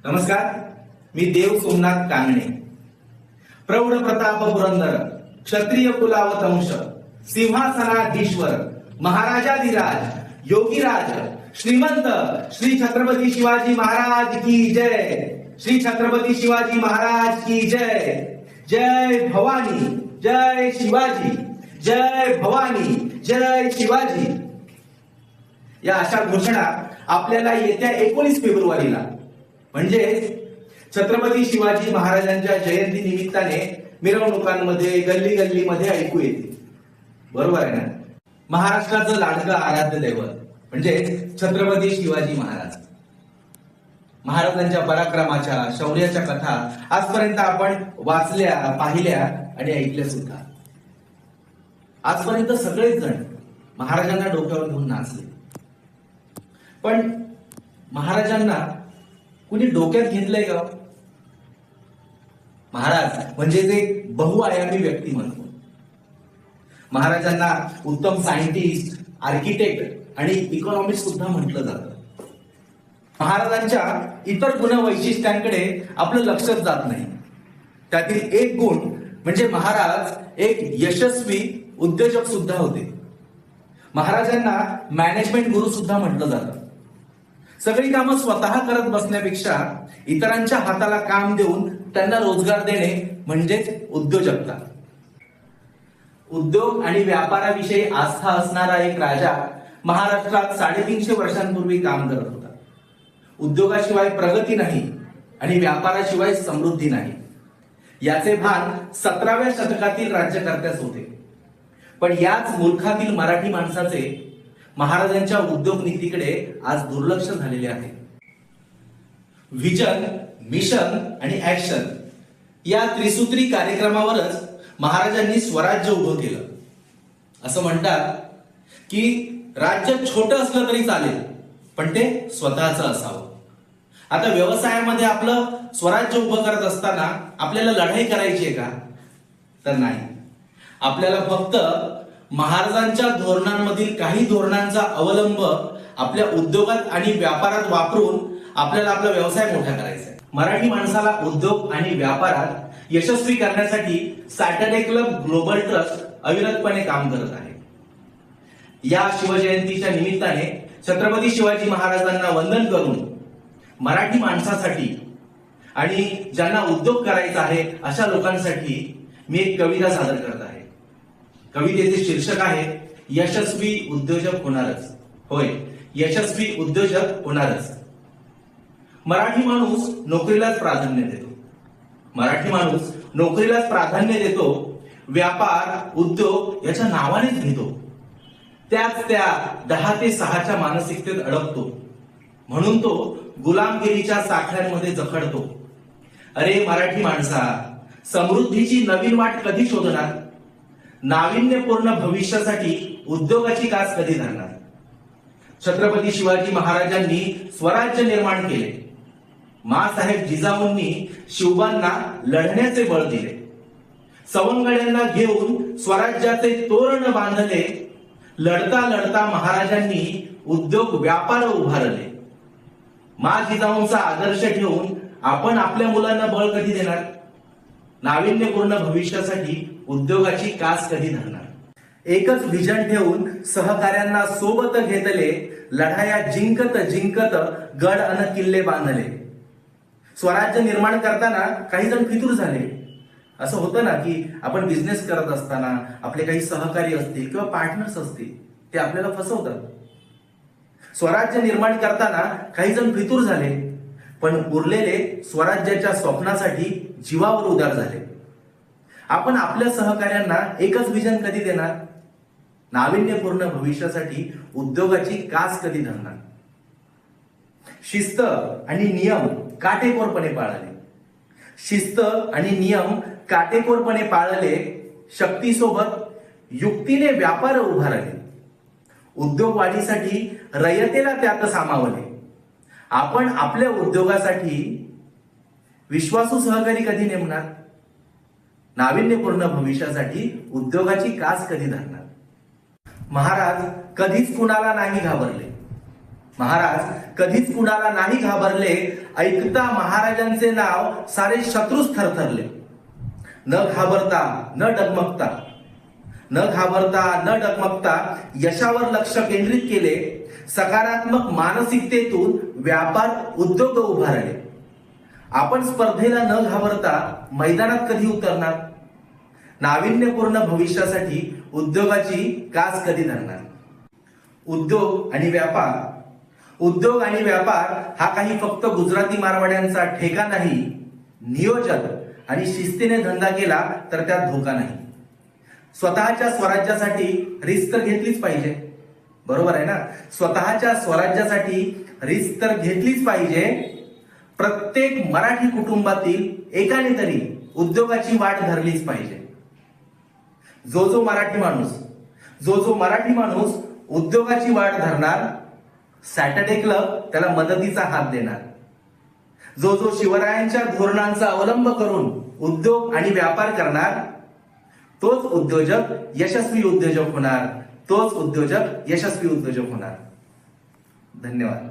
नमस्कार, मी देव सोमनाथ कांगणे. प्रौढ प्रताप पुरंदर, क्षत्रिय कुलावतंश, सिंहासनाधीश्वर, महाराजाधिराज, योगीराज, श्रीमंत श्री छत्रपती शिवाजी महाराज की जय. श्री छत्रपती शिवाजी महाराज की जय. जय भवानी, जय शिवाजी, जय भवानी, जय शिवाजी. या अशा घोषणा आपल्याला येत्या 19 फेब्रुवारीला म्हणजे छत्रपती शिवाजी महाराजांच्या जयंती निमित्ताने मिरवणुकांमध्ये, गल्ली गल्लीमध्ये ऐकू येते. बरोबर आहे ना? महाराष्ट्राचं लाडकं आराध्य दैवत म्हणजे छत्रपती शिवाजी महाराज. महाराजांच्या पराक्रमाच्या, शौर्याच्या कथा आजपर्यंत आपण वाचल्या, पाहिल्या आणि ऐकल्या सुद्धा. आजपर्यंत सगळेच जण महाराजांना डोक्यावर घेऊन नाचले. पण महाराजांना कुणी डोक्यात घेतलंय का? महाराज म्हणजे एक बहुआयामी व्यक्तिमत्व. महाराजांना उत्तम सायंटिस्ट, आर्किटेक्ट आणि इकॉनॉमिस्ट सुद्धा म्हटलं जातं. महाराजांच्या इतर गुणवैशिष्ट्यांकडे आपलं लक्षच जात नाही. त्यातील एक गुण म्हणजे महाराज एक यशस्वी उद्योजक सुद्धा होते. महाराजांना मॅनेजमेंट गुरु सुद्धा म्हटलं जातं. सगळी कामं स्वतः करत बसण्यापेक्षा इतरांच्या हाताला काम देऊन त्यांना रोजगार देणे म्हणजेच उद्योजकता. उद्योग आणि व्यापाराविषयी आस्था असणारा एक राजा महाराष्ट्रात 350 वर्षांपूर्वी काम करत होता. उद्योगाशिवाय प्रगती नाही आणि व्यापाराशिवाय समृद्धी नाही याचे भान 17व्या शतकातील राज्यकर्त्याच होते. पण याच मूर्खातील मराठी माणसाचे महाराजांच्या उद्योग नीतीकडे आज दुर्लक्ष झालेले आहे. व्हिजन, मिशन आणि ऍक्शन या त्रिसूत्री कार्यक्रमावरच महाराजांनी स्वराज्य उभं केलं. असं म्हणतात की राज्य छोटं असलं तरी चालेल, पण ते स्वतःचं असावं. आता व्यवसायामध्ये आपलं स्वराज्य उभं करत असताना आपल्याला लढाई करायची आहे का? तर नाही. आपल्याला फक्त महाराजांच्या धोरणांमधील काही धोरणांचा अवलंब आपल्या उद्योगात आणि व्यापारात वापरून आपल्याला आपला व्यवसाय मोठा करायचा आहे. मराठी माणसाला उद्योग आणि व्यापारात यशस्वी करण्यासाठी सॅटर्डे क्लब ग्लोबल ट्रस्ट अविरतपणे काम करत आहे. या शिवजयंतीच्या निमित्ताने छत्रपती शिवाजी महाराजांना वंदन करून मराठी माणसासाठी आणि ज्यांना उद्योग करायचा आहे अशा लोकांसाठी मी एक कविता सादर करत आहे. कवितेचे शीर्षक आहे यशस्वी उद्योजक होणारच. होय, यशस्वी उद्योजक होणारच. मराठी माणूस नोकरीलाच प्राधान्य देतो. मराठी माणूस नोकरीलाच प्राधान्य देतो. व्यापार, उद्योग याच्या नावानेच घेतो. त्याच त्या 10 ते 6च्या मानसिकतेत अडकतो. म्हणून तो गुलामगिरीच्या साखळ्यांमध्ये जखडतो. अरे मराठी माणसा, समृद्धीची नवीन वाट कधी शोधणार? नाविन्यपूर्ण भविष्यासाठी उद्योगाची कास कधी धरणार? छत्रपती शिवाजी महाराजांनी स्वराज्य निर्माण केले. माँसाहेब जिजाऊंनी शिवबांना लढण्याचे बळ दिले. सवंगड्यांना घेऊन स्वराज्याचे तोरण बांधले. लढता लढता महाराजांनी उद्योग व्यापार उभारले. मा जिजाऊंचा आदर्श ठेवून आपण आपल्या मुलांना बळ कधी देणार? नाविन्यपूर्ण भविष्यासाठी उद्योगाची कास कधी धरणार? एकच व्हिजन ठेवून सहकार्यांना सोबत घेतले. लढाया जिंकत जिंकत गड अन किल्ले बांधले. स्वराज्य निर्माण करताना काही जण फितूर झाले. असं होतं ना की आपण बिझनेस करत असताना आपले काही सहकारी असतील किंवा पार्टनर्स असतील, ते आपल्याला फसवतात. स्वराज्य निर्माण करताना काही जण फितूर झाले, पण उरलेले स्वराज्याच्या स्वप्नासाठी जीवावर उदार झाले. आपण आपल्या सहकार्यांना एकच विजन कधी देणार? नाविन्यपूर्ण भविष्यासाठी उद्योगाची कास कधी धरणार? शिस्त आणि नियम काटेकोरपणे पाळले. शिस्त आणि नियम काटेकोरपणे पाळले. शक्तीसोबत युक्तीने व्यापार उभारले. उद्योग वाढीसाठी रयतेला त्यात सामावले. आपण आपल्या उद्योगासाठी विश्वासू सहकारी कधी नेमणार? नाविन्यपूर्ण भविष्यासाठी उद्योगाची कास कधी धरणार? महाराज कधीच कुणाला नाही घाबरले. महाराज कधीच कुणाला नाही घाबरले, ऐकता महाराजांचे नाव सारे शत्रूच थरथरले. न घाबरता न डगमगता, न घाबरता न डगमगता यशावर लक्ष केंद्रित केले. सकारात्मक मानसिकतेतून व्यापार उद्योग उभारले. आपण स्पर्धेला न घाबरता मैदानात कधी उतरणार? नाविन्यपूर्ण भविष्यासाठी उद्योगाची कास कधी धरणार? उद्योग आणि व्यापार हा काही फक्त गुजराती मारवाड्यांचा ठेका नाही. नियोजन आणि शिस्तीने धंदा केला तर त्यात धोका नाही. स्वतःच्या स्वराज्यासाठी रिस्क तर घेतलीच पाहिजे, बरोबर आहे ना? स्वतःच्या स्वराज्यासाठी रिस्क तर घेतलीच पाहिजे. प्रत्येक मराठी कुटुंबातील एकाने तरी उद्योगाची वाट धरलीच पाहिजे. जो मराठी माणूस उद्योगाची वाट धरणार, सॅटर्डे क्लब त्याला मदतीचा हात देणार. जो शिवरायांच्या धोरणांचा अवलंब करून उद्योग आणि व्यापार करणार, तोच उद्योजक यशस्वी उद्योजक होणार. धन्यवाद.